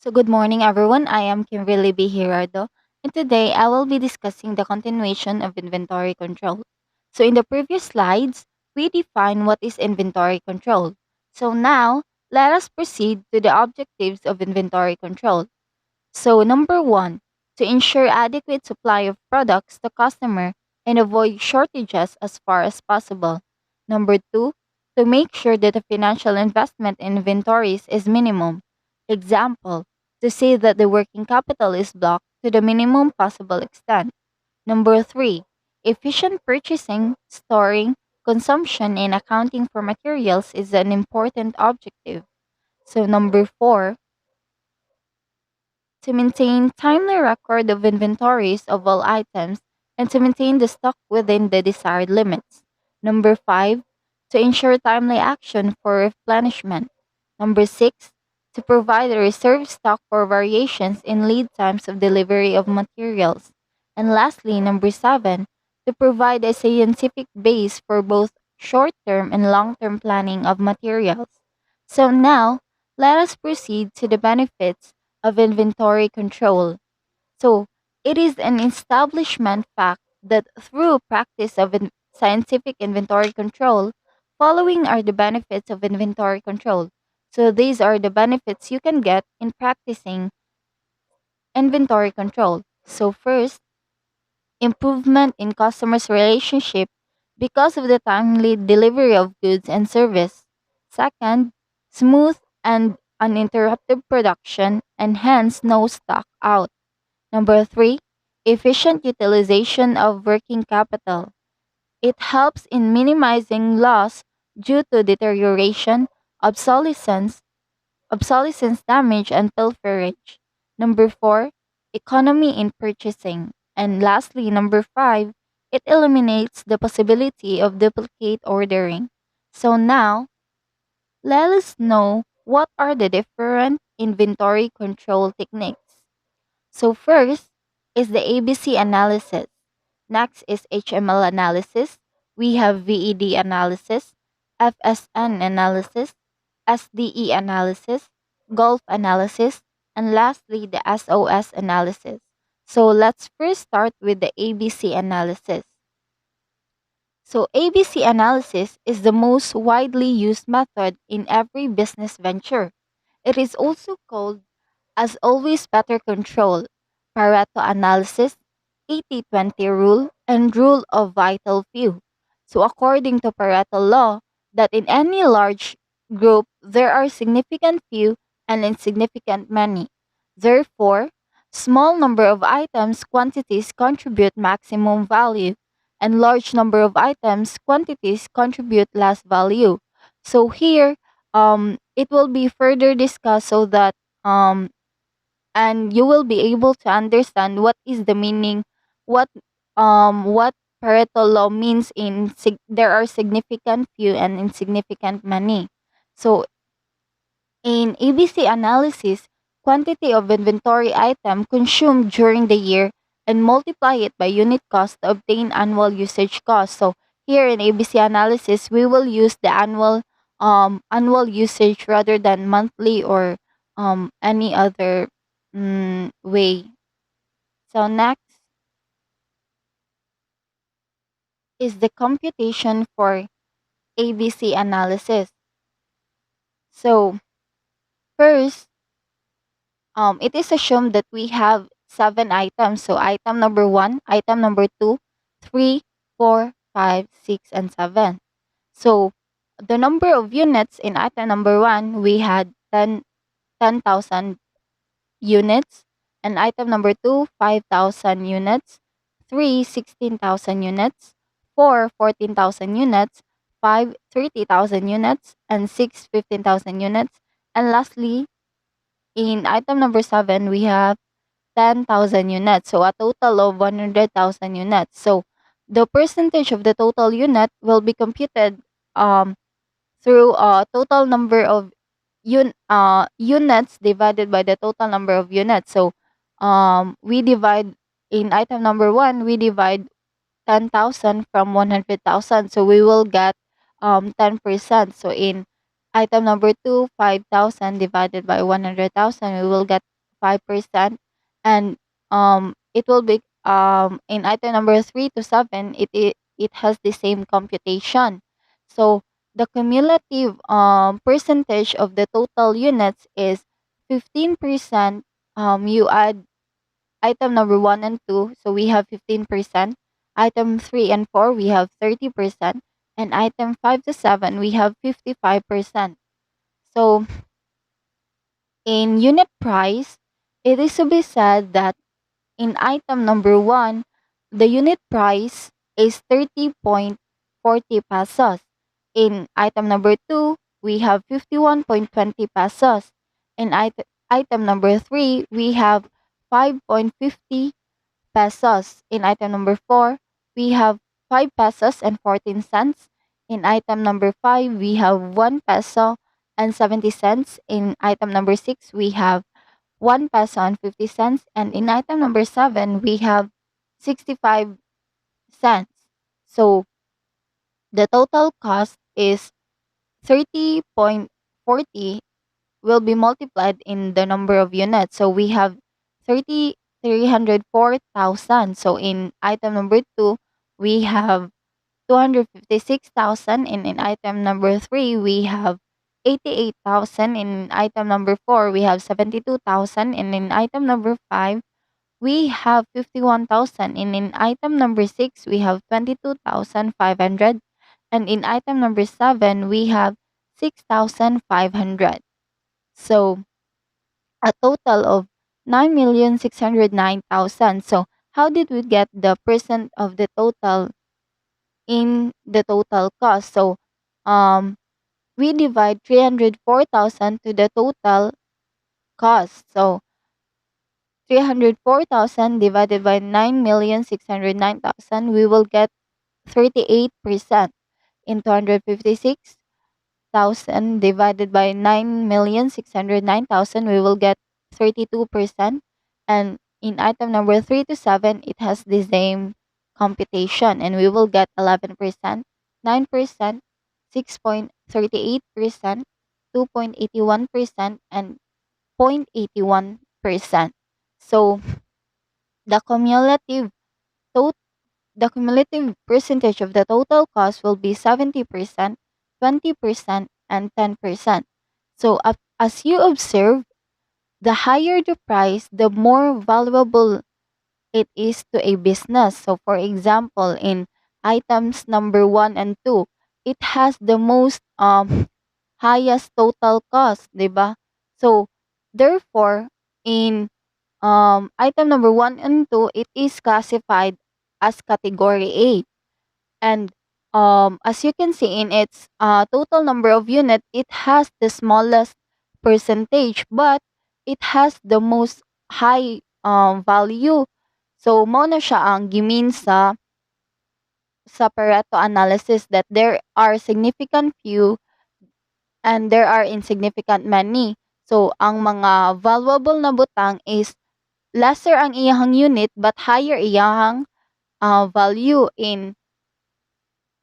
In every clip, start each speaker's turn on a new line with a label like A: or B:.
A: So, good morning, everyone. I am Kimberly B. Gerardo, and today I will be discussing the continuation of inventory control. So, in the previous slides, we defined what is inventory control. So, now let us proceed to the objectives of inventory control. So, number one, to ensure adequate supply of products to customer and avoid shortages as far as possible. Number two, to make sure that the financial investment in inventories is minimum. Example, to say that the working capital is blocked to the minimum possible extent. Number three, efficient purchasing, storing, consumption, and accounting for materials is an important objective. So, number four, to maintain timely record of inventories of all items and to maintain the stock within the desired limits. Number 5, to ensure timely action for replenishment. Number 6, to provide a reserve stock for variations in lead times of delivery of materials. And lastly, number 7, to provide a scientific base for both short-term and long-term planning of materials. So now, let us proceed to the benefits of inventory control. So, it is an establishment fact that through practice of scientific inventory control, following are the benefits of inventory control. So, these are the benefits you can get in practicing inventory control. So, first, improvement in customers' relationship because of the timely delivery of goods and service. Second, smooth and uninterrupted production and hence no stock out. Number 3, efficient utilization of working capital. It helps in minimizing loss due to deterioration, obsolescence, obsolescence damage, and pilferage. Number 4, economy in purchasing. And lastly, number 5, it eliminates the possibility of duplicate ordering. So now, let us know what are the different inventory control techniques. So first is the ABC analysis. Next is HML analysis. We have VED analysis, FSN analysis, SDE analysis, Gulf analysis, and lastly the SOS analysis. So let's first start with the ABC analysis. So ABC analysis is the most widely used method in every business venture. It is also called as always better control, Pareto analysis, 80-20 rule, and rule of vital few. So according to Pareto law, that in any large group there are significant few and insignificant many. Therefore, small number of items quantities contribute maximum value and large number of items quantities contribute less value. So here it will be further discussed so that um and you will be able to understand what is the meaning, what Pareto law means in there are significant few and insignificant many. So in ABC analysis, quantity of inventory item consumed during the year and multiply it by unit cost to obtain annual usage cost. So here in ABC analysis, we will use the annual usage rather than monthly or any other way. So next is the computation for ABC analysis. So first, it is assumed that we have 7 items. So item number 1, item number 2, 3, 4, 5, 6, and 7. So the number of units in item number 1, we had 10,000 units. And item number 2, 5,000 units. 3, 16,000 units. 4, 14,000 units. 5, 30,000 units. And 6, 15,000 units. And lastly, in item number 7, we have 10,000 units. So a total of 100,000 units. So the percentage of the total unit will be computed um, through total number of units divided by the total number of units. So we divide in item number 1, we divide 10,000 from 100,000. So we will get 10%. So in Item number two, 5,000 divided by 100,000, we will get 5%. And it will be in item number 3 to 7, it has the same computation. So the cumulative percentage of the total units is 15%. You add item number 1 and 2, so we have 15%. Item 3 and 4, we have 30%. And item 5 to 7, we have 55%. So in unit price, it is to be said that in item number 1, the unit price is 30.40 pesos. In item number 2, we have 51.20 pesos. In item number 3, we have 5.50 pesos. In item number 4, we have 5 pesos and 14 cents. In item number 5, we have 1 peso and 70 cents. In item number 6, we have 1 peso and 50 cents. And in item number 7, we have 65 cents. So the total cost is 30.40 will be multiplied in the number of units. So we have 304,000. So in item number 2, we have 256,000. And in item number 3, we have 88,000. In item number 4, we have 72,000. And in item number 5, we have 51,000. And in item number 6, we have 22,500. And in item number 7, we have 6,500. So a total of 9,609,000. So how did we get the percent of the total in the total cost? So um, we divide 304,000 to the total cost. So 304,000 divided by 9,609,000, we will get 38%. In 256,000 divided by 9,609,000, we will get 32%. And in item number 3 to 7, it has the same computation, and we will get 11%, 9%, 6.38%, 2.81%, and 0.81%. So the cumulative tot the cumulative percentage of the total cost will be 70%, 20%, and 10%. So as you observe, the higher the price, the more valuable it is to a business. So for example, in items number 1 and 2, it has the most highest total cost, 'di ba? So therefore, in item number 1 and 2, it is classified as category A. And as you can see in its total number of unit, it has the smallest percentage, but it has the most high value. So mo na siya ang gimin sa Pareto analysis, that there are significant few and there are insignificant many. So ang mga valuable na butang is lesser ang iyahang unit but higher iyahang value in.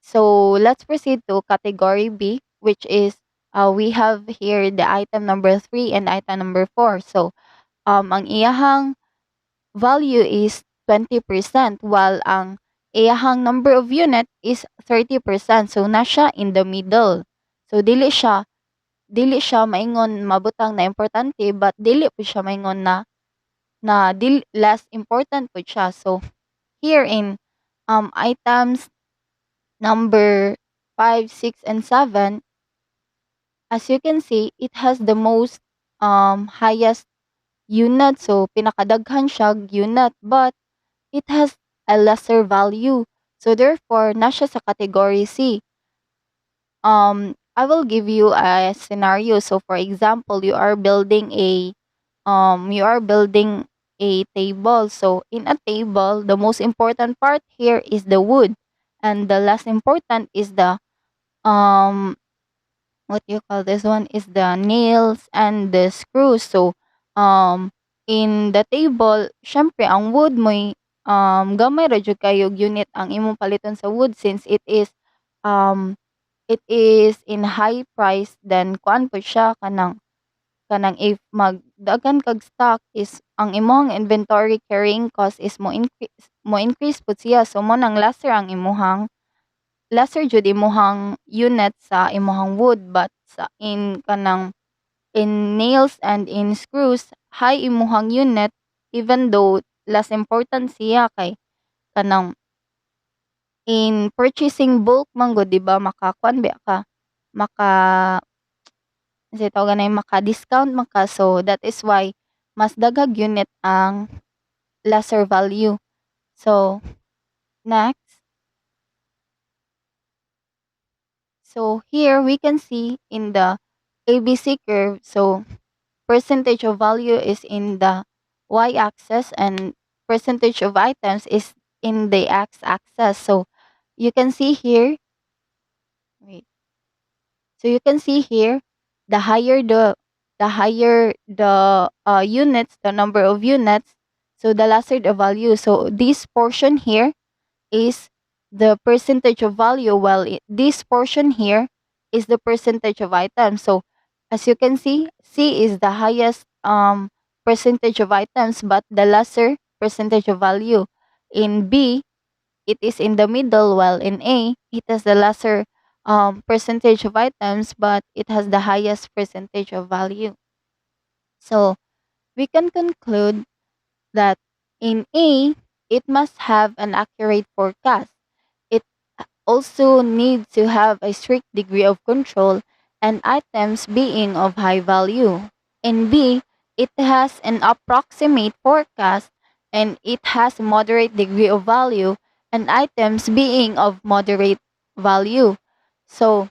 A: So let's proceed to category B, which is we have here the item number 3 and item number 4. So ang iyahang value is 20%, while ang iyahang number of unit is 30%. So na siya in the middle. So dili siya maingon mabutang na importante, but dili po siya maingon na less important po siya. So here in items number 5, 6, and 7, as you can see, it has the most highest unit. So pinakadaghan siya unit, but it has a lesser value. So therefore, na siya sa category C. I will give you a scenario. So for example, you are building a table. So in a table, the most important part here is the wood, and the less important is the um what you call this one is the nails and the screws. So um in the table, syempre ang wood mo'y gamay ra jud kayo unit ang imong paliton sa wood, since it is um it is in high price, then kuan po siya kanang if magdagan kag stock is ang imong inventory carrying cost is mo increase pud siya, so mo nang lesser jud imuhang unit sa imuhang wood, but sa in nails and in screws high imuhang unit, even though less important siya kay kanang in purchasing bulk man gud, 'di ba, makakuan ba ka, maka kasi tawagan na maka-discount man ka, so that is why mas daghag unit ang lesser value. So, next. So, here we can see in the ABC curve, so percentage of value is in the y-axis and percentage of items is in the x-axis. So, you can see here, wait. So you can see here, the higher the units, the number of units, so the lesser the value. So this portion here is the percentage of value, while this portion here is the percentage of items. So as you can see, C is the highest percentage of items but the lesser percentage of value. In B, it is in the middle, while in A, it has the lesser percentage of items, but it has the highest percentage of value. So we can conclude that in A, it must have an accurate forecast. It also needs to have a strict degree of control and items being of high value. In B, it has an approximate forecast and it has moderate degree of value and items being of moderate value. So,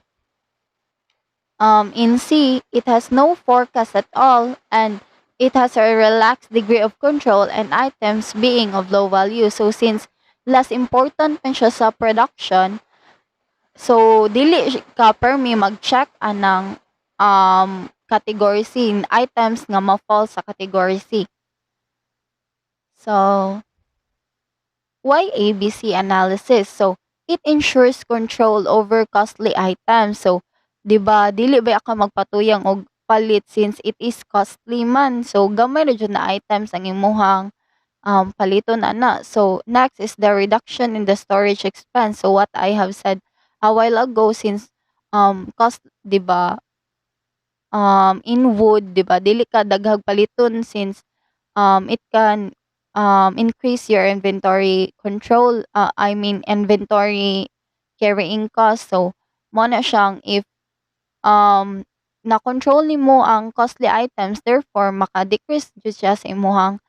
A: in C, it has no forecast at all and it has a relaxed degree of control and items being of low value. So, since less important man siya sa production, so dili ka permi mag-check anang category C, items nga ma-fall sa category C. So, why ABC analysis? So, it ensures control over costly items. So, 'di ba, dili ba ka magpatuyang og palit since it is costly man. So, gamay ra jud na items ang imuhang paliton ana. So, next is the reduction in the storage expense. So, what I have said a while ago, since cost, 'di ba, in wood, 'di ba, dili ka daghag paliton since it can increase your inventory control, I mean inventory carrying cost. So mo na siyang if na-control nimo ang costly items, therefore maka-decrease jud siya sa imong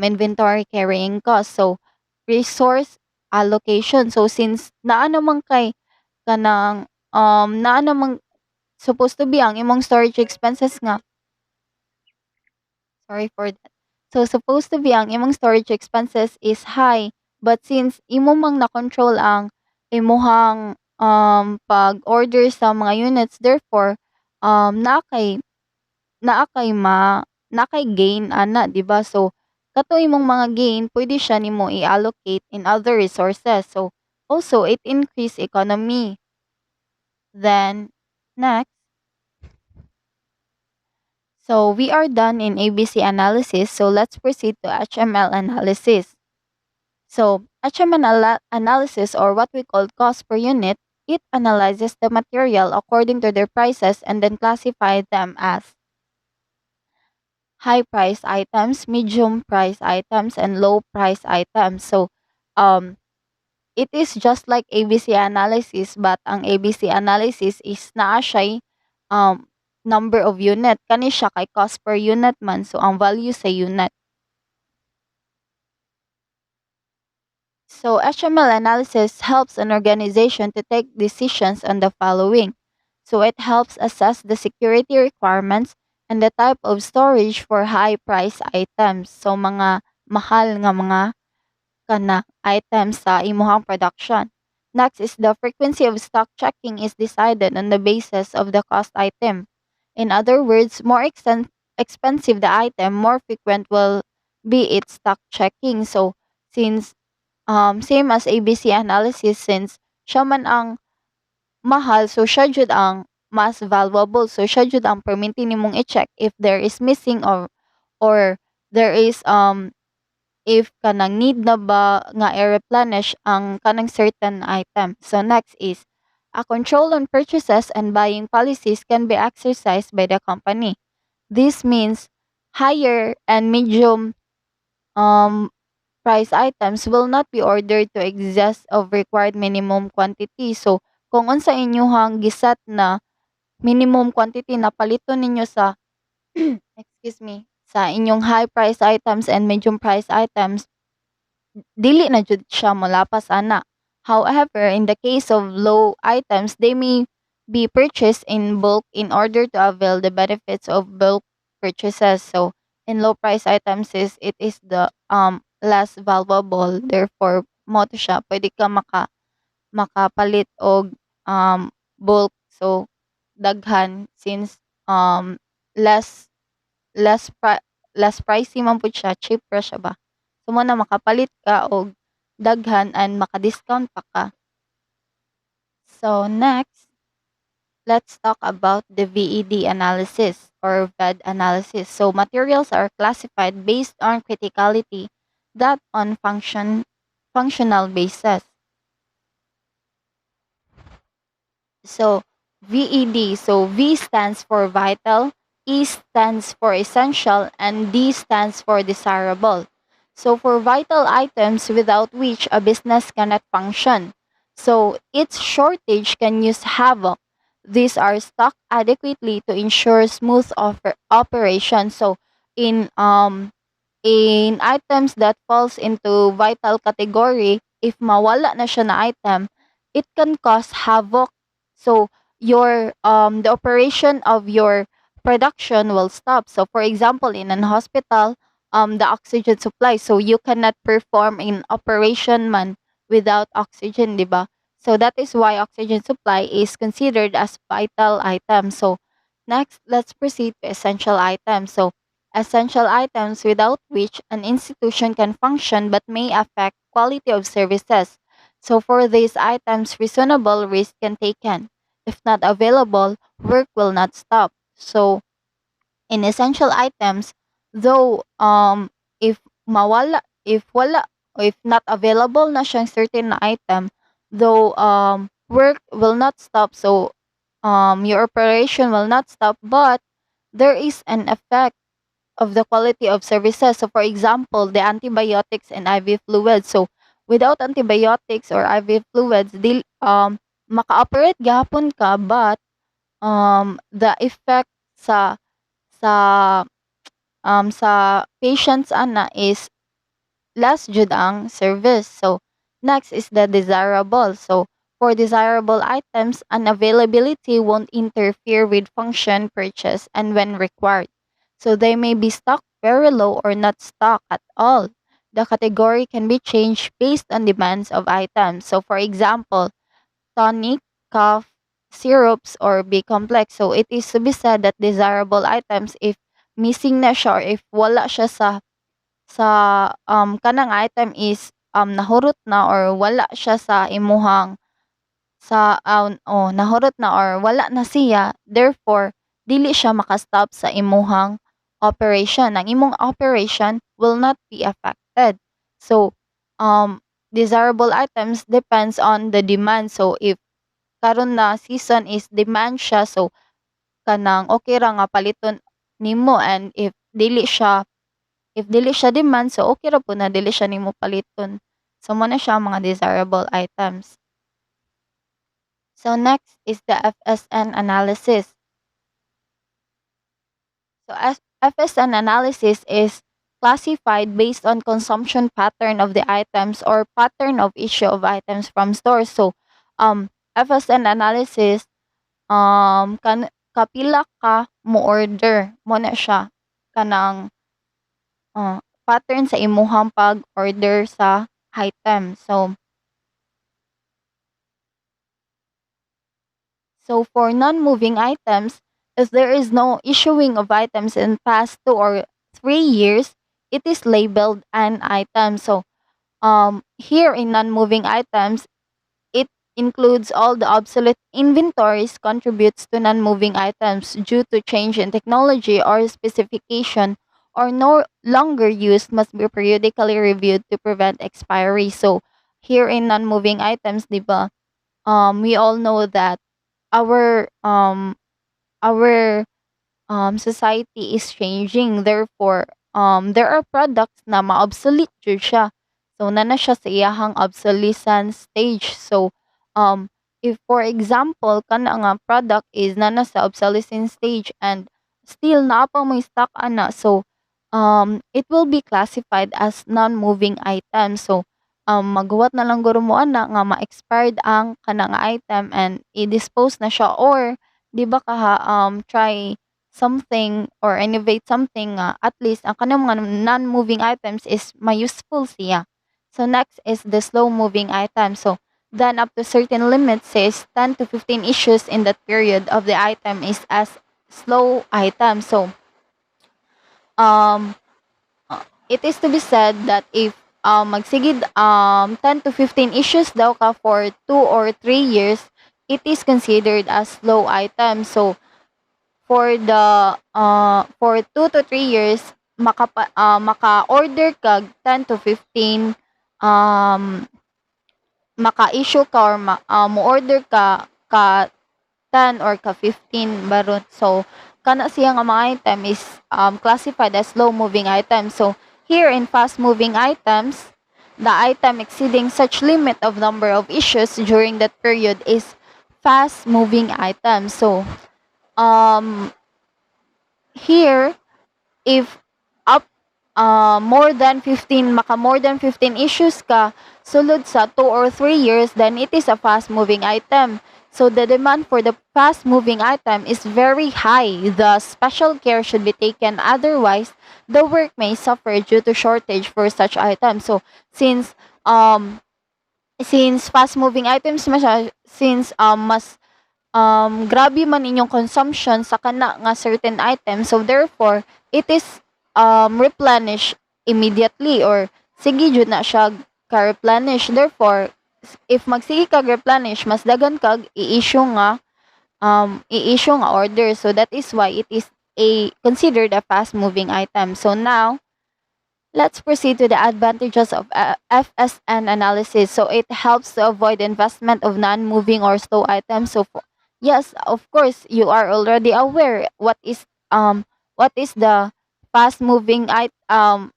A: inventory carrying cost. So resource allocation, so since naa naman kay kanang naa namang supposed to be ang imong storage expenses nga. Sorry for that. So, supposed to be ang imong storage expenses is high, but since imo mang na-control ang imuhang pag-order sa mga units, therefore, naa kay naa kay gain ana, 'di ba? So, kato imong mga gain, pwede siya nimo i-allocate in other resources. So, also it increase economy. Then, next. So we are done in ABC analysis. So let's proceed to HML analysis. So HML analysis, or what we call cost per unit, it analyzes the material according to their prices and then classify them as high price items, medium price items, and low price items. So um, it is just like ABC analysis, but ang ABC analysis is naa siya number of unit. Kani siya kay cost per unit man. So, ang value sa unit. So, HML analysis helps an organization to take decisions on the following. So, it helps assess the security requirements and the type of storage for high price items. So, mga mahal nga mga items sa imuhang production. Next is the frequency of stock checking is decided on the basis of the cost item. In other words, more expensive the item, more frequent will be its stock checking. So, since same as ABC analysis, since siya man ang mahal, so siya jud ang mas valuable. So siya jud ang perminti nimong i-check if there is missing, or there is if kanang need na ba nga i-replenish ang kanang certain item. So next is a control on purchases and buying policies can be exercised by the company. This means higher and medium um price items will not be ordered to excess of required minimum quantity. So kung unsa inyuhang giset na minimum quantity na paliton ninyo sa excuse me, sa inyong high price items and medium price items, dili na jud siya molapas ana. However, in the case of low items, they may be purchased in bulk in order to avail the benefits of bulk purchases. So, in low price items it is the less valuable. Therefore, mo to siya pwede ka makapalit og bulk, so daghan, since less less pri less pricey man pud siya, cheap ra siya ba. So mo na makapalit ka og daghan and maka-discount pa ka. So next, let's talk about the VED analysis or VED analysis. So materials are classified based on criticality, that on functional basis. So VED, so V stands for vital, E stands for essential, and D stands for desirable. So for vital items without which a business cannot function, so its shortage can use havoc. These are stocked adequately to ensure smooth operation. So in items that falls into vital category, if mawala na siya na item, it can cause havoc. So your the operation of your production will stop. So for example, in an hospital, the oxygen supply, so you cannot perform in operation man without oxygen, di ba? So that is why oxygen supply is considered as vital item. So next, let's proceed to essential items. So essential items without which an institution can function but may affect quality of services. So for these items, reasonable risk can taken. If not available, work will not stop. So in essential items, though if mawala, if wala, or if not available na siyang certain na item, though work will not stop. So your operation will not stop, but there is an effect of the quality of services. So for example, the antibiotics and IV fluids. So without antibiotics or IV fluids, maka-operate gahapon ka, but the effect sa sa patients ana is last jud ang service. So next is the desirable. So for desirable items, unavailability won't interfere with function, purchase, and when required. So they may be stocked very low or not stocked at all. The category can be changed based on demands of items. So for example, tonic, cough, syrups, or B complex. So it is to be said that desirable items, if missing na siya or if wala siya sa kanang item is nahurot na or wala siya sa imuhang nahurot na or wala na siya, therefore dili siya makastop sa imuhang operation. Ang imong operation will not be affected. So desirable items depends on the demand. So if karon na season is demand siya, so kanang okay ra nga paliton nimo, and if dili siya demand, so okay ra po na dili siya nimo paliton. So mo na siya ang mga desirable items. So next is the FSN analysis. So as FSN analysis is classified based on consumption pattern of the items or pattern of issue of items from stores. So FSN analysis, kapila ka mo order mo na siya kanang pattern sa imuhang pag-order sa item. So for non-moving items, if there is no issuing of items in past 2 or 3 years, it is labeled an item. So here in non-moving items, it includes all the obsolete inventories, contributes to non-moving items due to change in technology or specification, or no longer used, must be periodically reviewed to prevent expiry. So here in non-moving items, di ba, we all know that our um our society is changing. Therefore, there are products na ma-obsolete jud siya. So, na siya sa iyahang obsolescence stage. So, um, if for example, kana nga product is na sa obsolescence stage and still naa pa mo stock ana. So, it will be classified as non-moving item. So, maghuwat na lang guro mo ana nga ma-expired ang kana nga item and i-dispose na siya, or di ba kaha try something or innovate something nga at least ang kanang mga non-moving items is ma-useful siya. So next is the slow-moving item. So then up to certain limit says 10 to 15 issues in that period of the item is as slow item. So um it is to be said that if magsigid 10 to 15 issues daw ka for 2 or 3 years, it is considered as slow item. So for 2 to 3 years maka-order kag 10 to 15 um maka-issue ka or mo-order ka 10 or ka 15 baron. So kana siya nga mga item is classified as slow moving item. So here in fast moving items, the item exceeding such limit of number of issues during that period is fast moving item. So um here, if up more than 15 more than 15 issues ka sulod sa 2 or 3 years, then it is a fast moving item. So the demand for the fast moving item is very high. The special care should be taken, otherwise the work may suffer due to shortage for such items. So um since fast moving items since mas grabe man inyong consumption sa kana nga certain item, so therefore it is replenish immediately, or sige jud na siya ka-replenish. Therefore, if magsige kag replenish, mas dagan kag i-issue nga order. So that is why it is a considered a fast moving item. So now let's proceed to the advantages of FSN analysis. So it helps to avoid investment of non-moving or slow items. So yes, of course, you are already aware what is the fast moving item,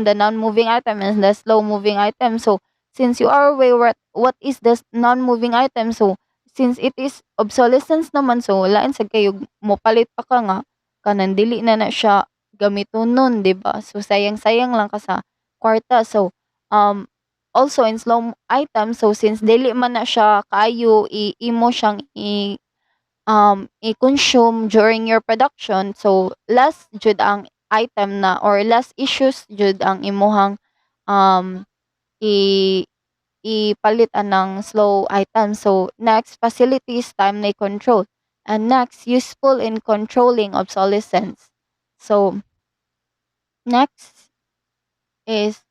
A: the non-moving item, and the slow moving item. So since you are aware what is the non-moving item, so since it is obsolescence naman, so lain sa kayo mo palit pa ka nga kanang dili na siya gamiton nun, 'di ba? So sayang-sayang lang ka sa kwarta. So also in slow item, so since dili man na siya kaayo imo siyang i-consume during your production, so less jud ang item na or less issues jud ang imuhang um i ipalit anang slow item. So next, facilities timely control. And next, useful in controlling obsolescence. So next is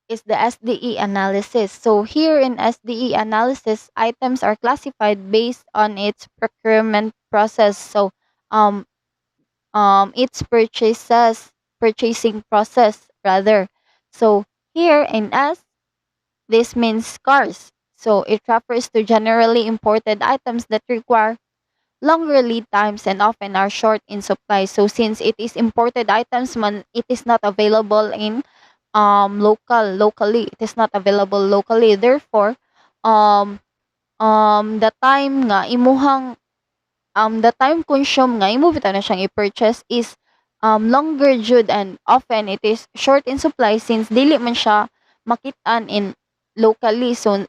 A: the SDE analysis. So here in SDE analysis, items are classified based on its procurement process. So um its purchasing process rather. So here in S, this means scarce. So it refers to generally imported items that require longer lead times and often are short in supply. So since it is imported items man, it is not available in locally. It is not available locally. Therefore, um the time nga imuhang the time consumed nga imo bitaw na siyang i-purchase is longer jud, and often it is short in supply since dili man siya makitaan in locally. So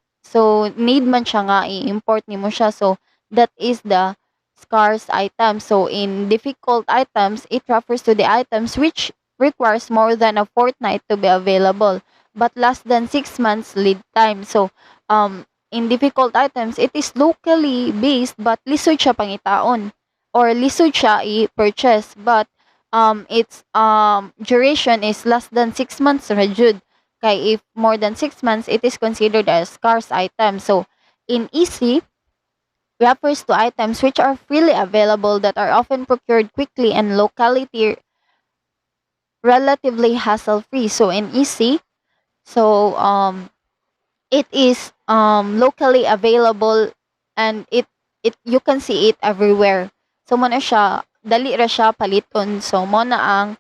A: need man siya nga i-import nimo siya. So that is the scarce item. So in difficult items, it refers to the items which requires more than a fortnight to be available but less than 6 months lead time. So in difficult items, it is locally based but lisod siya pangitaon or lisod siya i-purchase, but its duration is less than 6 months ra jud. Kay if more than 6 months, it is considered as scarce item. So in EC, refers to items which are freely available that are often procured quickly and locality relatively hassle-free. So in EC, so it is locally available, and it you can see it everywhere. So mo na siya dali ra siya paliton. So mo na ang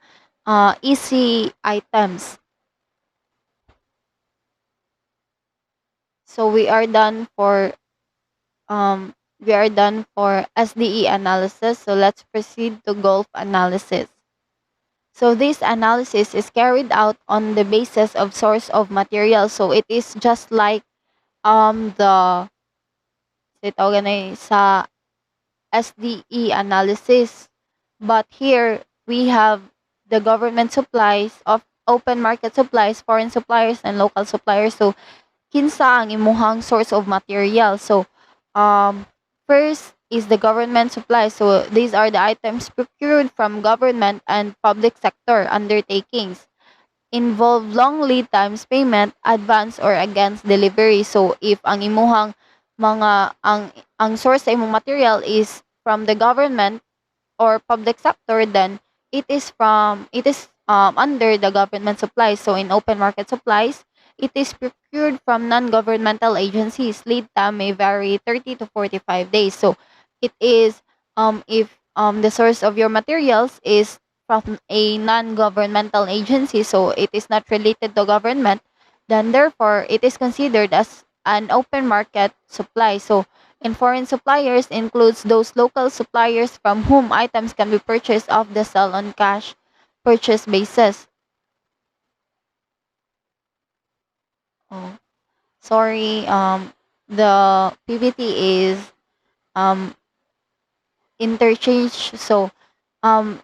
A: easy items. So we are done for SDE analysis. So let's proceed to gulf analysis. So this analysis is carried out on the basis of source of material. So it is just like the sa SDE analysis. But here we have the government supplies of open market supplies, foreign suppliers, and local suppliers. So kinsa ang imuhang source of material. So first is the government supplies. So these are the items procured from government and public sector undertakings. Involve long lead times payment, advance or against delivery. So if ang imuhang ang source sa imong material is from the government or public sector, then it is under the government supplies. So in open market supplies, it is procured from non-governmental agencies. Lead time may vary 30 to 45 days. So it is if the source of your materials is from a non-governmental agency, so it is not related to government, then therefore it is considered as an open market supply. So and foreign suppliers includes those local suppliers from whom items can be purchased off the sell on cash purchase basis. Oh, sorry. The PPT is um interchange. So um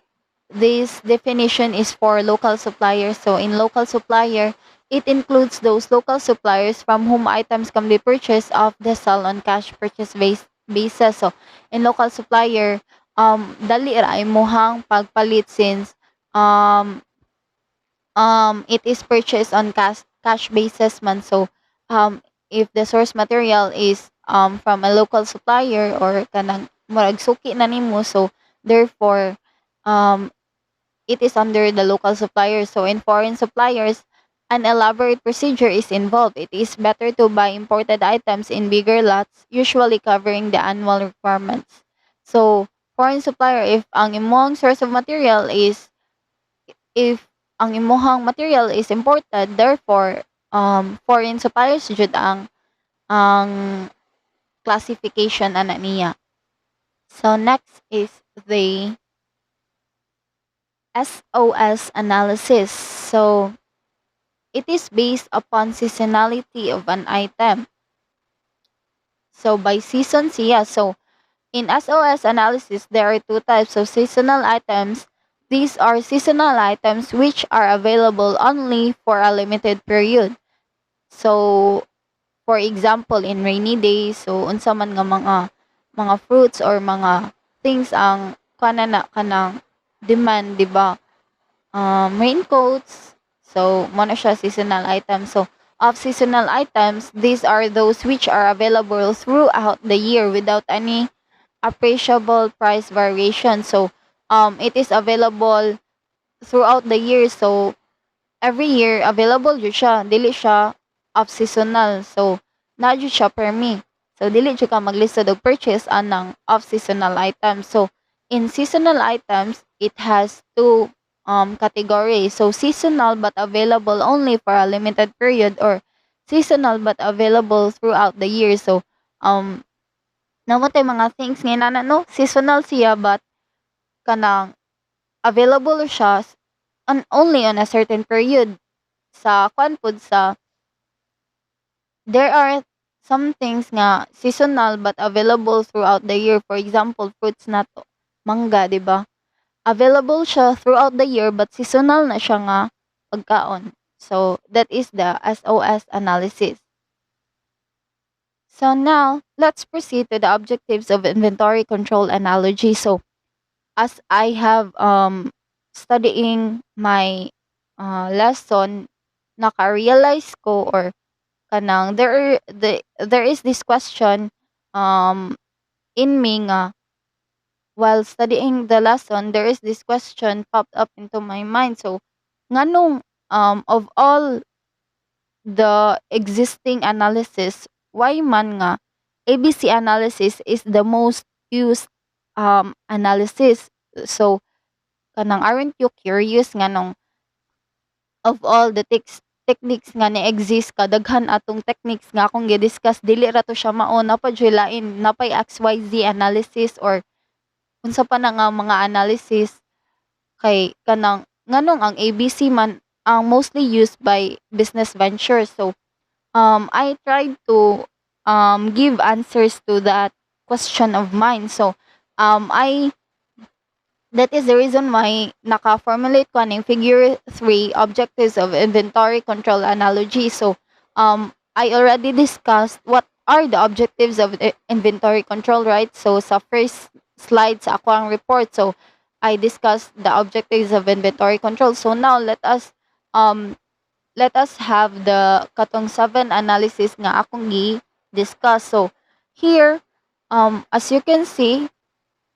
A: this definition is for local suppliers. So in local supplier, it includes those local suppliers from whom items can be purchased off the sell on cash purchase basis. So in local supplier, dali ra imuhang pagpalit since um it is purchased on cash basis man. So if the source material is from a local supplier or kanang murag suki na nimo, so therefore um it is under the local suppliers. So in foreign suppliers, an elaborate procedure is involved. It is better to buy imported items in bigger lots, usually covering the annual requirements. So foreign supplier, if ang imong source of material is if ang imuhang material is imported, therefore foreign suppliers jud ang classification ana niya. So next is the SOS analysis. So it is based upon seasonality of an item. So by season siya. So in SOS analysis, there are two types of seasonal items. These are seasonal items which are available only for a limited period. So for example, in rainy days, so unsa man nga mga fruits or mga things ang kanang demand, di ba? Raincoats. So, mo na siya seasonal items. So, of seasonal items, these are those which are available throughout the year without any appreciable price variation. So, it is available throughout the year. So, every year available jud siya, dili siya off seasonal. So na jud siya per me. So dili jud ka maglista og purchase anang off seasonal items. So in seasonal items, it has two categories. So seasonal but available only for a limited period, or seasonal but available throughout the year. So namutay mga things nga na no, seasonal siya but kanang available siya only on a certain period. Sa kwan pod sa there are some things nga seasonal but available throughout the year. For example, fruits na to. Mangga, di ba? Available siya throughout the year but seasonal na siya nga pagkaon. So that is the SOS analysis. So now, let's proceed to the objectives of inventory control analogy. So as I have studying my lesson naka-realize ko or kanang there is this question um in me nga while studying the lesson, there is this question popped up into my mind. So, nganong of all the existing analysis, why man nga ABC analysis is the most used analysis? So, kanang aren't you curious nganong of all the techniques nga ni-exist kadaghan atong techniques nga akong gi-discuss dili ra to siya mao na pa jud lain napay XYZ analysis or unsa pa na nga mga analysis kay kanang nganong ang ABC man ang mostly used by business ventures. So I tried to give answers to that question of mine. So I that is the reason why naka-formulate ko ng figure 3 objectives of inventory control analogy. So I already discussed what are the objectives of inventory control, right? So sa first slide sa ako ang report, so I discussed the objectives of inventory control. So now um let us have the katong 7 analysis nga akong discuss. So here as you can see,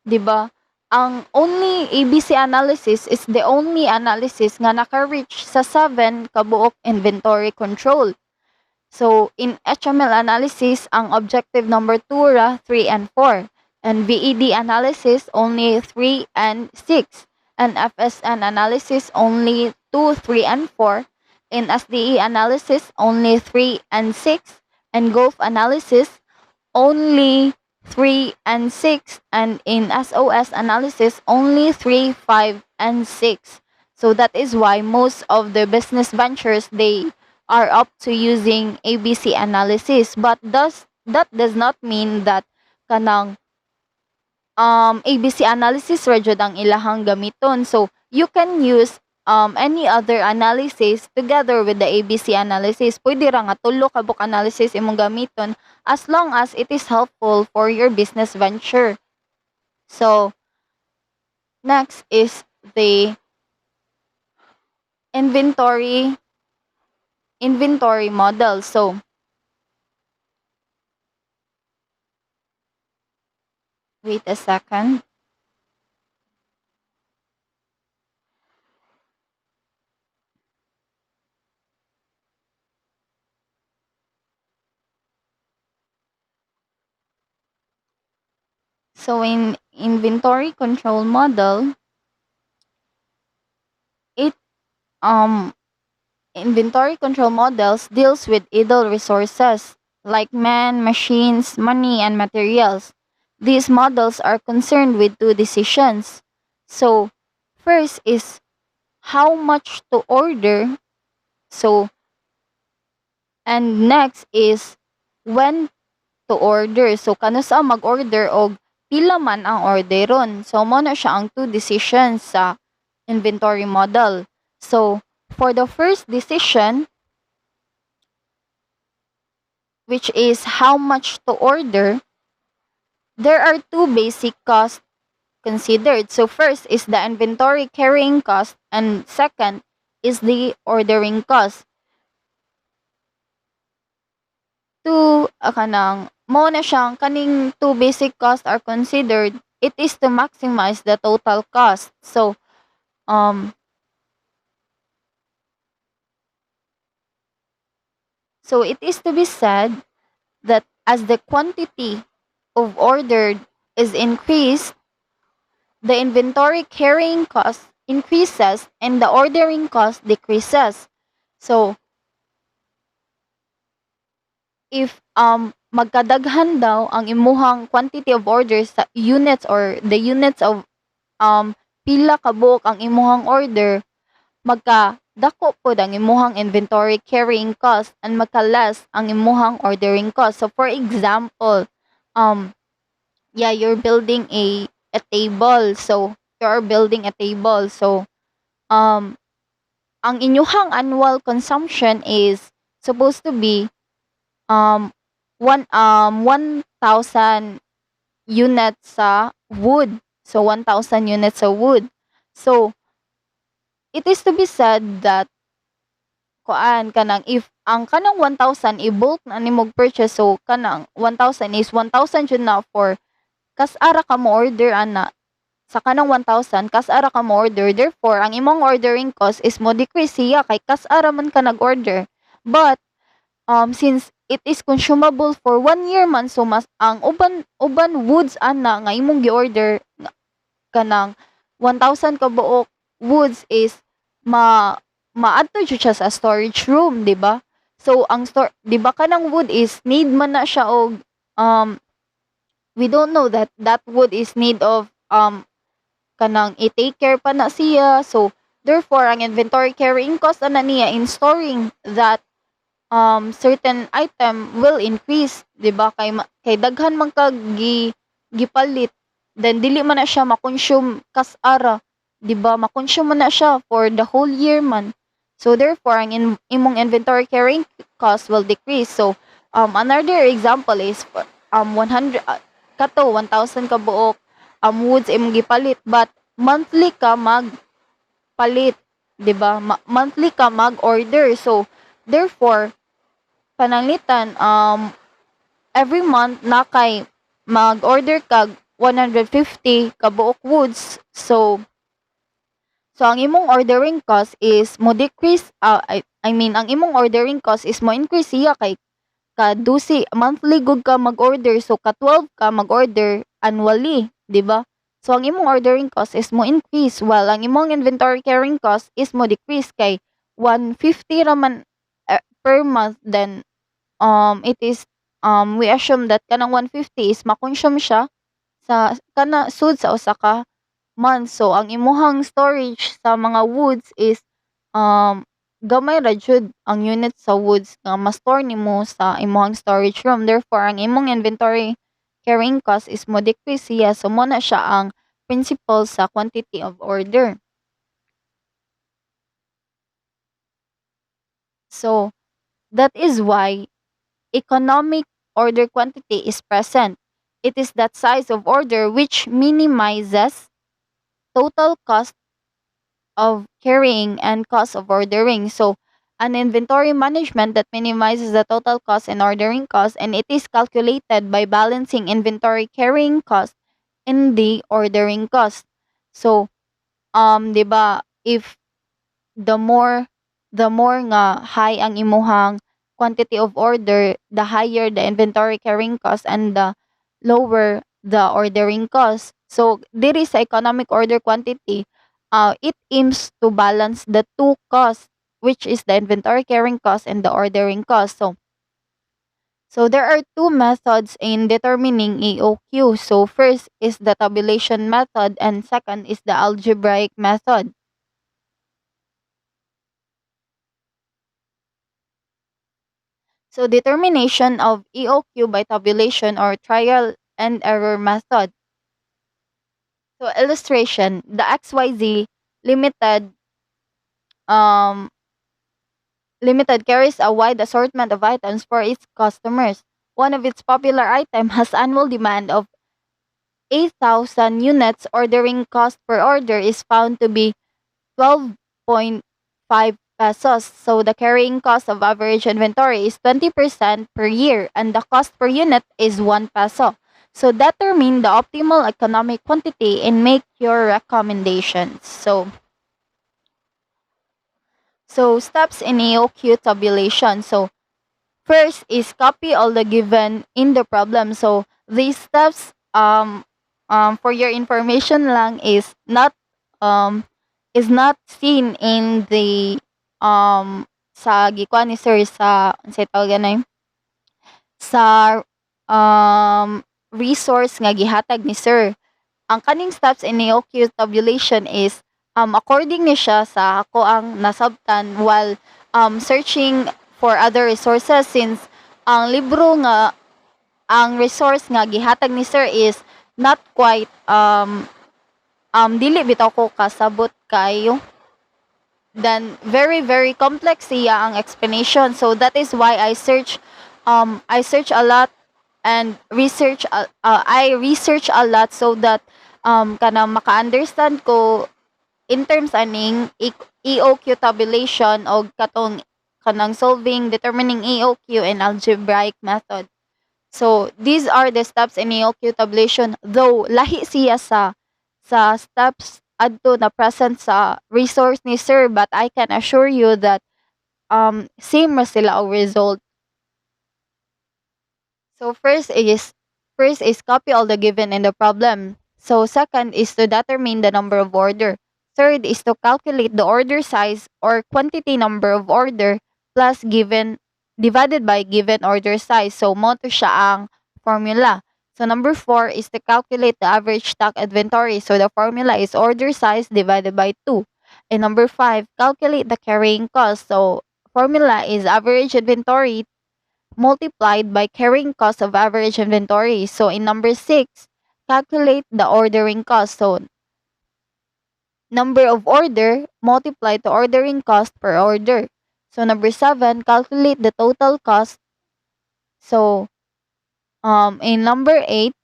A: 'di ba? Ang only ABC analysis is the only analysis nga naka-reach sa 7 kabuok inventory control. So, in HML analysis, ang objective number 2 ra, 3 and 4. And VED analysis, only 3 and 6. And FSN analysis, only 2, 3 and 4. In SDE analysis, only 3 and 6. And Gulf analysis, only 3 and 6. And in SOS analysis, only 3, 5, and 6. So that is why most of the business ventures, they are up to using ABC analysis. But that does not mean that kanang ABC analysis ra jud ang ilahang gamiton. So you can use any other analysis together with the ABC analysis. Pwede ra nga tulo ka book analysis imong gamiton as long as it is helpful for your business venture. So next is the inventory model. So wait a second. So in inventory control model, it um inventory control models deals with idle resources like men, machines, money, and materials. These models are concerned with two decisions. So first is how much to order. So and next is when to order. So kano sa mag-order og pila man ang orderon. So mo na siya ang two decisions sa inventory model. So for the first decision, which is how much to order, there are two basic costs considered. So first is the inventory carrying cost and second is the ordering cost. Two kanang mo na siyang kaning two basic costs are considered, it is to maximize the total cost. Um so it is to be said that as the quantity of ordered is increased, the inventory carrying cost increases and the ordering cost decreases. So, if magkadaghan daw ang imuhang quantity of orders sa units or the units of pila ka buok ang imuhang order, magkadako pod ang imuhang inventory carrying cost and magka-less ang imuhang ordering cost. So, for example, yeah, you're building a table. So, you're building a table. So, um ang inyuhang annual consumption is supposed to be um 1,000 units sa wood. So 1,000 units sa wood. So it is to be said that kuan kanang if ang kanang 1,000 i-bulk na nimog purchase, so kanang 1,000 is 1,000 jud na for kas ara ka mo order ana sa kanang 1,000 kas ara ka mo order, therefore ang imong ordering cost is mo decrease siya kay kas ara man ka nag-order. But since it is consumable for 1 year man, so mas ang uban uban woods ana nga imong gi-order kanang 1,000 ka buok woods is ma maadto jud siya sa storage room, 'di ba? So ang 'di ba kanang wood is need man na siya og we don't know that that wood is need of kanang i-take care pa na siya. So therefore ang inventory carrying cost ana niya in storing that certain item will increase, 'di ba? Kay daghan man kag gipalit, then dili man na siya ma-consume kas ara, 'di ba? Ma-consume man na siya for the whole year man. So therefore ang imong inventory carrying cost will decrease. So another example is for 100 kato 1,000 ka buok woods imong gipalit, but monthly ka magpalit, 'di ba? Monthly ka mag-order. So therefore pananglitan every month na kay mag-order kag 150 ka buok woods. So ang imong ordering cost is mo decrease I mean ang imong ordering cost is mo increase siya kay ka 12 monthly gud ka mag-order, so ka 12 ka mag-order annually, 'di ba? So ang imong ordering cost is mo increase while ang imong inventory carrying cost is mo decrease kay 150 raman per month, then it is we assume that kanang 150 is ma-consume siya sa kana sud sa usa ka month. So ang imuhang storage sa mga woods is gamay ra jud ang unit sa woods nga ma-store nimo sa imuhang storage room. Therefore ang imong inventory carrying cost is mo decrease siya. So mo na siya ang principle sa quantity of order. So that is why economic order quantity is present. It is that size of order which minimizes total cost of carrying and cost of ordering. So, an inventory management that minimizes the total cost and ordering cost, and it is calculated by balancing inventory carrying cost and the ordering cost. So, 'di ba, if the more nga high ang imuhang quantity of order, the higher the inventory carrying cost and the lower the ordering cost. So diri sa economic order quantity, it aims to balance the two costs, which is the inventory carrying cost and the ordering cost. So there are two methods in determining EOQ. So first is the tabulation method and second is the algebraic method. So determination of EOQ by tabulation or trial and error method. So illustration, the XYZ limited um limited carries a wide assortment of items for its customers. One of its popular items has annual demand of 8,000 units. Ordering cost per order is found to be 12.5 pesos. So the carrying cost of average inventory is 20% per year and the cost per unit is 1 peso. So determine the optimal economic quantity and make your recommendations. So steps in EOQ tabulation. So first is copy all the given in the problem. So these steps for your information lang is not seen in the sa gikuan ni sir sa unsay tawag ganay sa resource nga gihatag ni sir. Ang kaning steps in EOQ tabulation is according ni siya sa ako ang nasabtan while searching for other resources, since ang libro nga ang resource nga gihatag ni sir is not quite dili bitaw ko kasabot kayo, then very very complex siya ang explanation. So that is why I search a lot and I research a lot so that kana maka-understand ko in terms aning EOQ tabulation o katong kanang solving, determining AOQ and algebraic method. So these are the steps in AOQ tabulation, though lahi siya sa steps adto na present sa resource ni sir, but I can assure you that same ra sila ang result. So first is copy all the given in the problem. So second is to determine the number of order. Third is to calculate the order size or quantity number of order plus given divided by given order size. So mo to siya ang formula. So number 4 is to calculate the average stock inventory. So the formula is order size divided by 2. And number 5, calculate the carrying cost. So formula is average inventory multiplied by carrying cost of average inventory. So in number 6, calculate the ordering cost. So number of order multiplied to ordering cost per order. So number 7, calculate the total cost. So in number 8,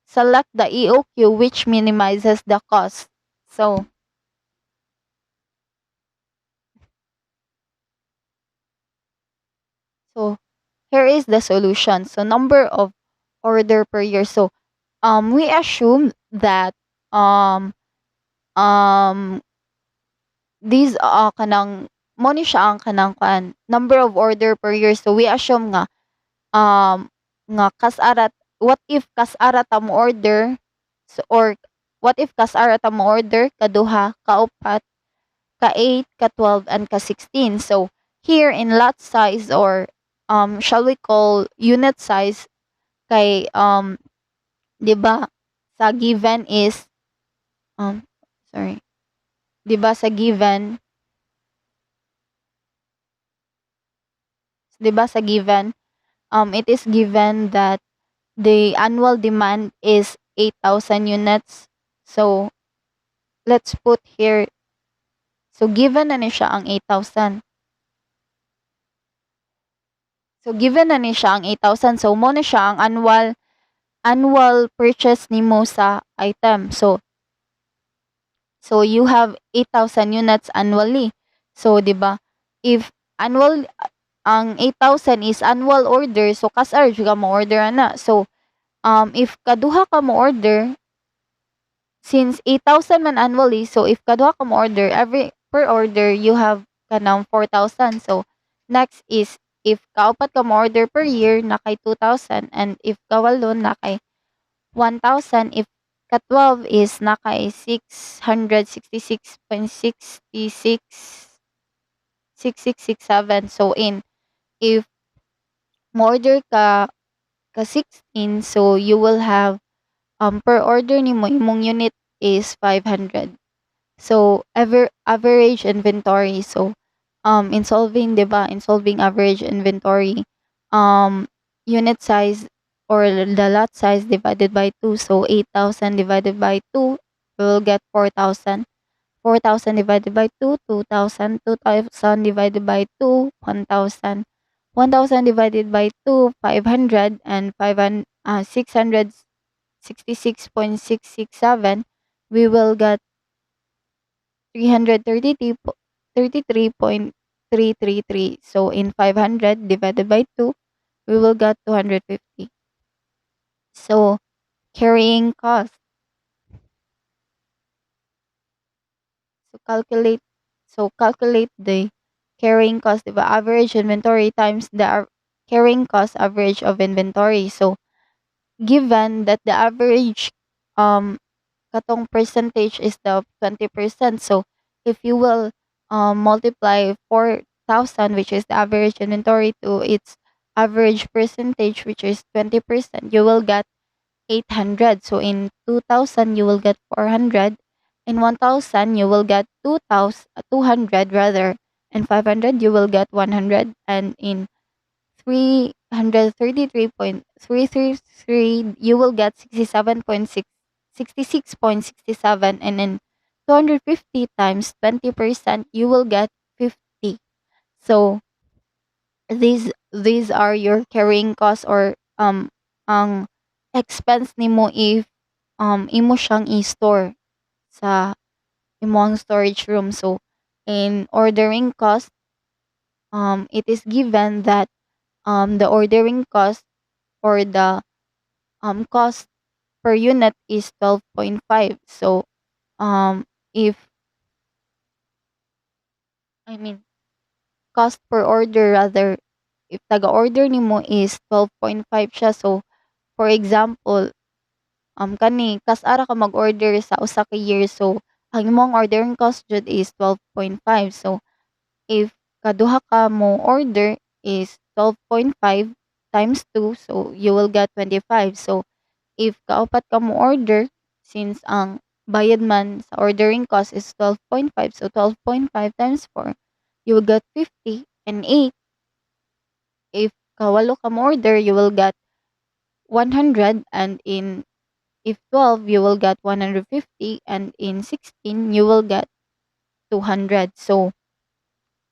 A: select the EOQ which minimizes the cost. So here is the solution. So number of order per year. So we assume that um um these kanang mo ni siya ang kanang number of order per year. So we assume nga kas-ara what if kas-ara ta mo order, so, or what if kas-ara ta mo order kaduha, kaupat, ka-8, ka-12 and ka-16. So here in lot size, or shall we call unit size, kay 'di ba sa given is um sorry, 'di ba sa given 'di ba sa given it is given that the annual demand is 8,000 units. So let's put here, so given na ni siya ang 8,000. So given na ni siya ang 8,000, so mo na siya ang annual purchase nimo sa item. So you have 8,000 units annually. So 'di ba? If annual ang 8,000 is annual order, so kas-ar ka mo order na. So if kaduha ka mo order, since 8,000 man annually, so if kaduha ka mo order, every per order you have kanang 4,000. So next is if kaupat ka mo order per year na kay 2,000, and if kawalo na kay 1,000, if ka-12 is na kay 666.6667. So if mo order ka 16, so you will have per order nimo imong unit is 500. So average inventory. So in solving, 'di ba, in solving average inventory, um unit size or the lot size divided by 2. So 8,000 divided by 2, we will get 4,000. 4,000 divided by 2, 2,000. 2,000 divided by 2, 1,000. 1,000 divided by 2, 500, and 500, 666.667, we will get 333.333. So in 500 divided by 2, we will get 250. So carrying cost. So calculate the carrying cost, diba? Average inventory times the carrying cost average of inventory. So given that the average katong percentage is the 20%. So if you will multiply 4,000, which is the average inventory, to its average percentage, which is 20%, you will get 800. So in 2,000, you will get 400. In 1,000, you will get 200 rather. In 500, you will get 100. And in 333.333, you will get 66.67, and in 250 times 20%, you will get 50. So these are your carrying costs, or ang expense nimo if imo siyang i-store sa imong storage room. So in ordering cost, it is given that the ordering cost or the cost per unit is 12.5. So if I mean cost per order rather, if taga-order nimo is 12.5 siya. So for example, kani kas ara ka mag-order sa usa ka year, so ang imong ordering cost jud is 12.5. So if kaduha ka mo order is 12.5 times 2, so you will get 25. So if kaupat ka mo order, since ang bayad man sa ordering cost is 12.5, so 12.5 times 4, you will get 50. And 8, if kawalo ka mo order, you will get 100. And in if 12, you will get 150. And in 16, you will get 200. So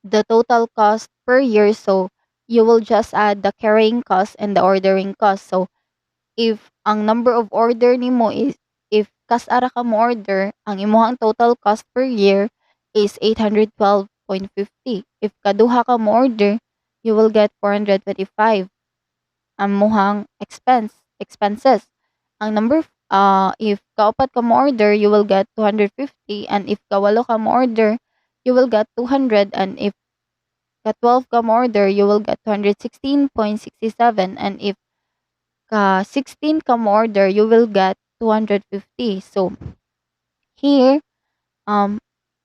A: the total cost per year, so you will just add the carrying cost and the ordering cost. So if ang number of order nimo is, if kas ara ka mo order, ang imong total cost per year is 812.50. If kaduha ka mo order, you will get 425 ang muhang expenses. Ang number if kaupat ka mo order, you will get 250. And if kawalo ka mo order, you will get 200. And if ka-12 ka mo order, you will get 216.67. And if ka-16 ka mo order, you will get 250. So here, um,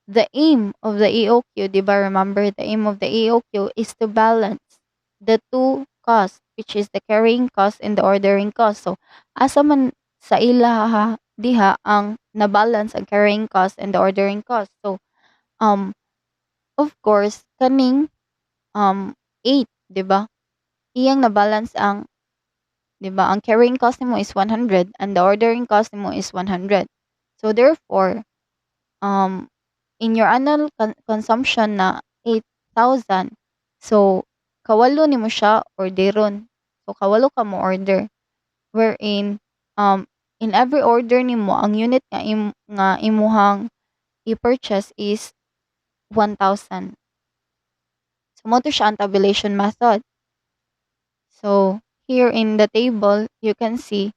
A: the aim of the EOQ, di ba, remember, the aim of the EOQ is to balance the two costs, which is the carrying cost and the ordering cost. So, asa man sa ilaha diha ang na-balance ang carrying cost and the ordering cost. So, um, of course, kaning 8, di ba? Iyang na-balance ang, di ba, ang carrying cost nimo is 100 and the ordering cost nimo is 100. So, therefore, um, in your annual consumption na 8,000, so kawalo nimo siya orderon. So kawalo ka mo order, wherein in every order nimo ang unit nga imuhang i-purchase is 1,000. So mo to siya ang tabulation method. So here in the table, you can see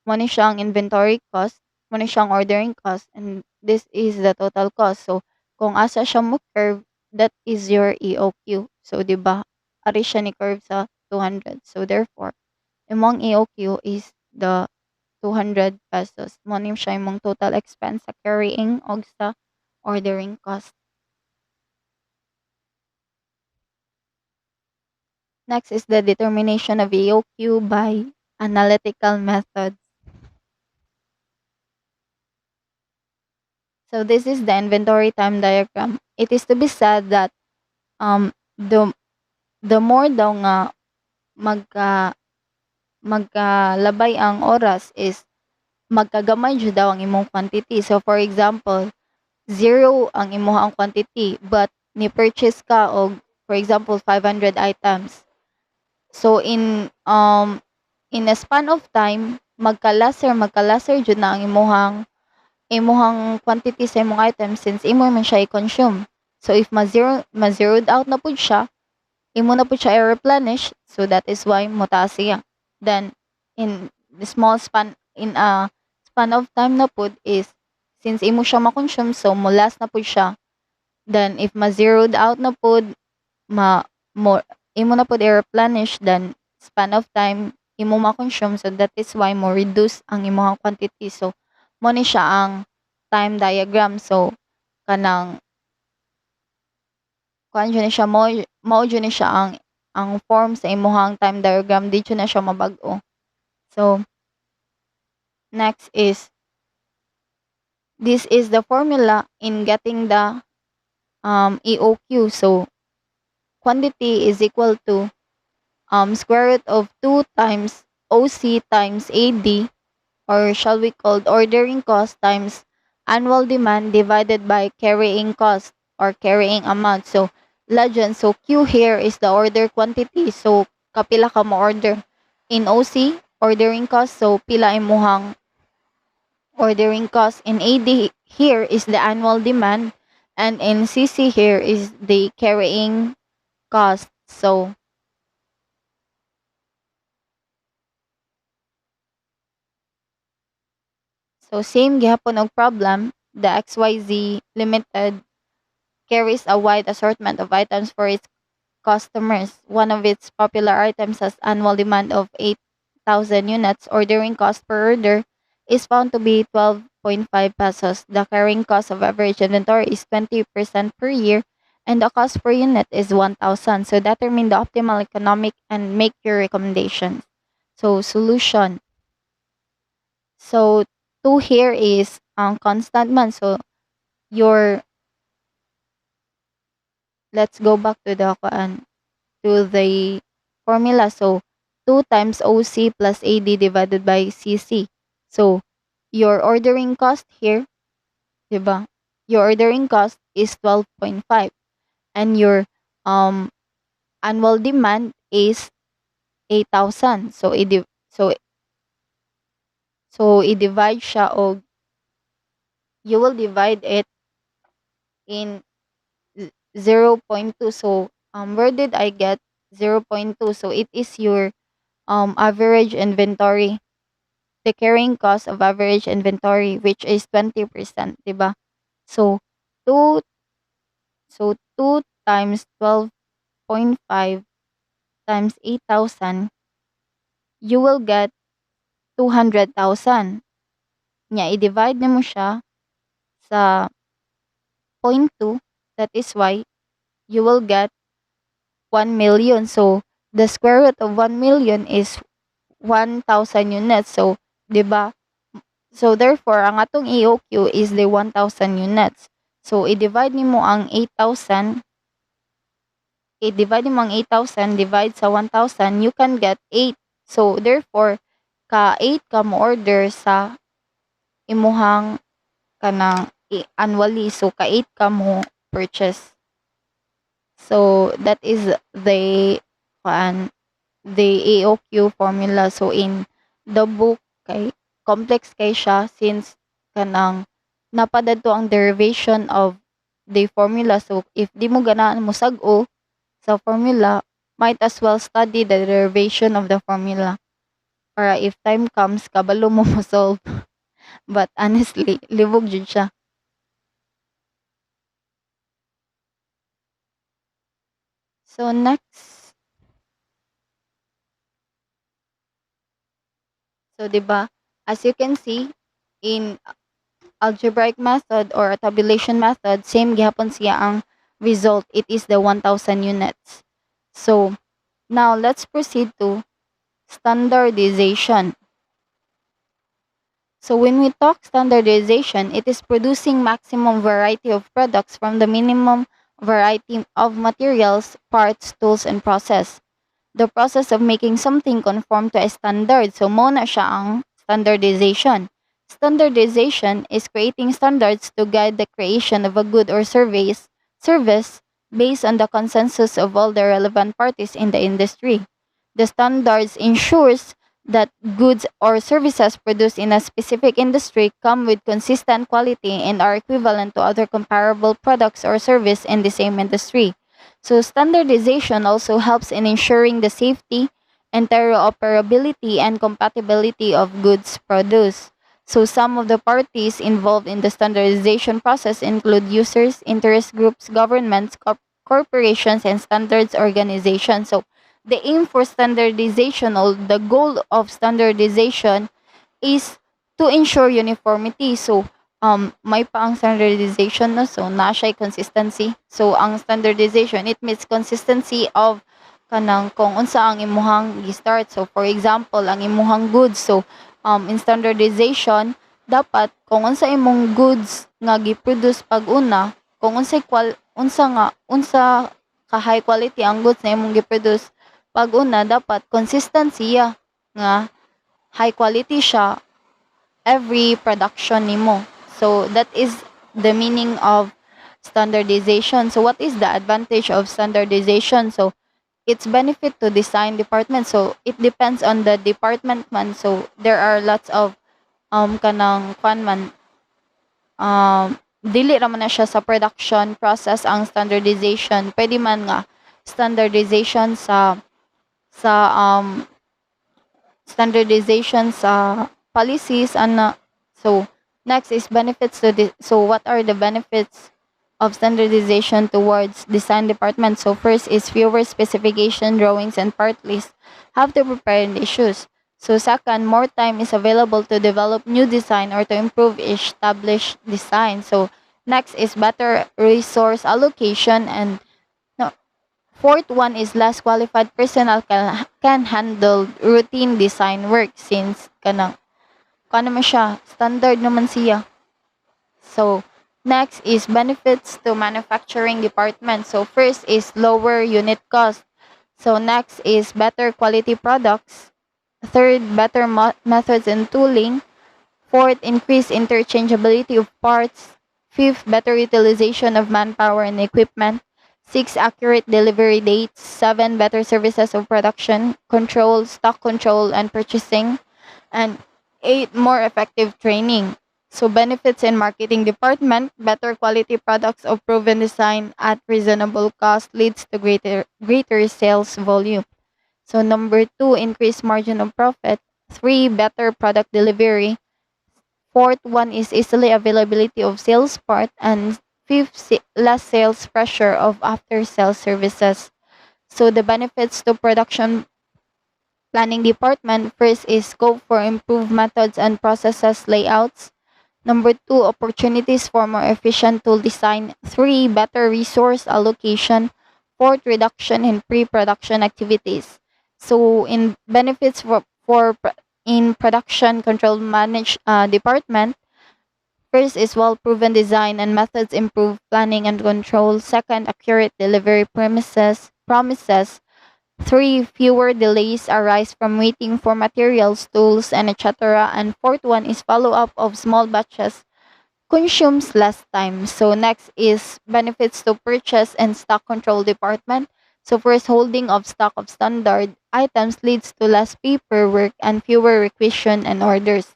A: mo ni siyang inventory cost, mo ni siyang ordering cost, and this is the total cost. So, kung asa siya mo curve, that is your EOQ. So, di ba, ari siya ni curve sa 200. So, therefore, imong EOQ is the 200 pesos. Mo ni siya imong total expense sa carrying og sa ordering cost. Next is the determination of EOQ by analytical methods. So this is the inventory time diagram. It is to be said that um the the more daw nga magka magkalabay ang oras is magkagamay jud daw ang imong quantity. So for example, zero ang imong quantity but ni purchase ka og for example 500 items. So in a span of time magkalaser jud na ang imuhang quantity sa imong item since imo man siya i-consume. So if ma-zeroed out na pud siya, imo na pud siya i-replenish, so that is why motaas siya. Then in the small span in a span of time na pud is since imo siya ma-consume, so mo-last na pud siya. Then if ma-zeroed out na pud, ma mo imo na pud i-replenish, then span of time imo ma-consume, so that is why mo reduce ang imong quantity. So mo ni siya ang time diagram. So kanang kuan jud ni siya, mao jud ni siya ang form sa imong time diagram, di jud na siya mabag-o. So next is this is the formula in getting the EOQ. So quantity is equal to square root of 2 times OC times AD, or shall we call ordering cost times annual demand divided by carrying cost or carrying amount. So legend, so Q here is the order quantity. So kapila ka mo order. In OC, ordering cost, so pila imuhang ordering cost. In AD here is the annual demand, and in CC here is the carrying cost. So same gihapon og problem, the XYZ Limited carries a wide assortment of items for its customers. One of its popular items has annual demand of 8,000 units. Ordering cost per order is found to be 12.5 pesos. The carrying cost of average inventory is 20% per year and the cost per unit is 1,000. So determine the optimal economic and make your recommendations. So solution. So two here is constant man. So your let's go back to the formula. So 2 times OC plus AD divided by CC. So your ordering cost here, 'di ba? Your ordering cost is 12.5 and your um annual demand is 8,000. So i-divide siya og you will divide it in 0.2. So where did I get 0.2? So it is your average inventory, the carrying cost of average inventory, which is 20%, 'di ba? So 2 so 2 times 12.5 times 8,000, you will get 200,000. Nya i-divide nimo siya sa 0.2, that is why you will get 1 million. So the square root of 1 million is 1,000 units. So 'di ba? So therefore, ang atong EOQ is the 1,000 units. So i-divide nimo ang 8,000, divide sa 1,000, you can get 8. So therefore, ka 8 ka mo order sa imuhang kanang annually. So ka 8 ka mo purchase. So that is kuan the AOQ formula. So in the book kay complex kay siya since kanang napadadto ang derivation of the formula. So if di mo ganaan mo sag-o sa formula, might as well study the derivation of the formula para if time comes kabalo mo mo solve. But honestly, libog jud siya. So next, so 'di ba? As you can see in algebraic method or tabulation method, same gihapon siya ang result. It is the 1,000 units. So, now let's proceed to standardization. So, when we talk standardization, it is producing maximum variety of products from the minimum variety of materials, parts, tools, and process. The process of making something conform to a standard. So, mo na siya ang standardization. Standardization is creating standards to guide the creation of a good or service based on the consensus of all the relevant parties in the industry. The standards ensures that goods or services produced in a specific industry come with consistent quality and are equivalent to other comparable products or service in the same industry. So standardization also helps in ensuring the safety, interoperability, and compatibility of goods produced. So some of the parties involved in the standardization process include users, interest groups, governments, corporations, and standards organizations. So the aim for standardization or the goal of standardization is to ensure uniformity. So, may pa ang standardization no. So, na siya consistency. So, ang standardization, it means consistency of kanang kung unsa ang imuhang gi-start. So, for example, ang imuhang goods. So, in standardization, dapat kung unsa imong goods nga gi-produce pag una, kung unsa ka high quality ang goods na imong gi-produce pag una, dapat consistent siya nga high quality siya every production nimo. So that is the meaning of standardization. So what is the advantage of standardization? So its benefit to design department. So it depends on the department man. So there are lots of kanang kwan man dili ra man na siya sa production process ang standardization. Pwede man nga standardization sa standardization sa policies and so next is benefits to so what are the benefits of standardization towards design department? So first is fewer specification drawings and part lists have to prepare in issues. So second, more time is available to develop new design or to improve established design. So next is better resource allocation and no, fourth one is less qualified personnel can handle routine design work since kano man siya, standard naman siya. So next is benefits to manufacturing department. So first is lower unit cost. So next is better quality products. Third, better methods and tooling. Fourth, increased interchangeability of parts. Fifth, better utilization of manpower and equipment. Six, accurate delivery dates. Seven, better services of production, control, stock control, and purchasing. And eight, more effective training. So benefits in marketing department, better quality products of proven design at reasonable cost leads to greater sales volume. So number two, increased margin of profit. Three, better product delivery. Fourth one is easily availability of sales part, and fifth, less sales pressure of after sales services. So the benefits to production planning department, first is scope for improved methods and processes layouts. Number two, opportunities for more efficient tool design. Three, better resource allocation. Fourth, reduction in pre-production activities. So in benefits in production control manage department, first is well-proven design and methods improve planning and control. Second, accurate delivery promises. Three, fewer delays arise from waiting for materials, tools, and etc. And fourth one is follow-up of small batches consumes less time. So next is benefits to purchase and stock control department. So first, holding of stock of standard items leads to less paperwork and fewer requisitions and orders.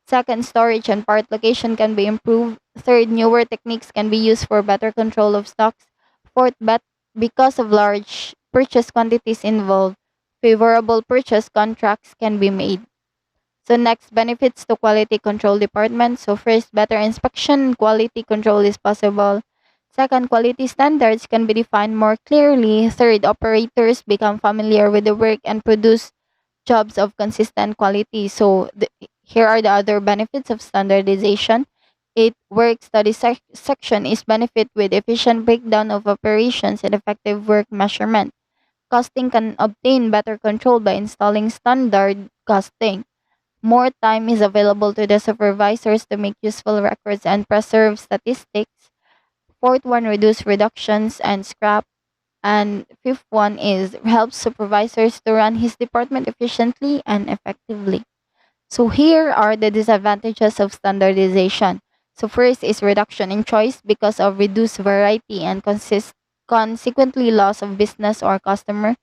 A: Second, storage and part location can be improved. Third, newer techniques can be used for better control of stocks. Fourth, because of large purchase quantities involved, favorable purchase contracts can be made. So next, benefits to quality control department. So first, better inspection and quality control is possible. Second, quality standards can be defined more clearly. Third, operators become familiar with the work and produce jobs of consistent quality. So here are the other benefits of standardization. It work study section is benefit with efficient breakdown of operations and effective work measurement. Costing can obtain better control by installing standard costing. More time is available to the supervisors to make useful records and preserve statistics. Fourth one, reduce reductions and scrap. And fifth one is helps supervisors to run his department efficiently and effectively. So here are the disadvantages of standardization. So first is reduction in choice because of reduced variety and consequently loss of business or customer.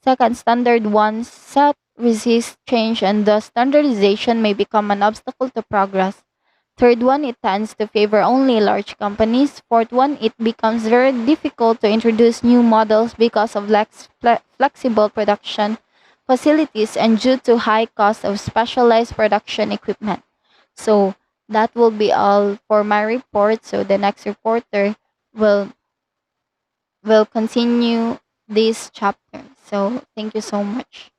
A: Second, standard ones set resist change and thus standardization may become an obstacle to progress. Third one, it tends to favor only large companies. Fourth one, it becomes very difficult to introduce new models because of less flexible production facilities and due to high cost of specialized production equipment. So that will be all for my report. So the next reporter will will continue this chapter. So thank you so much.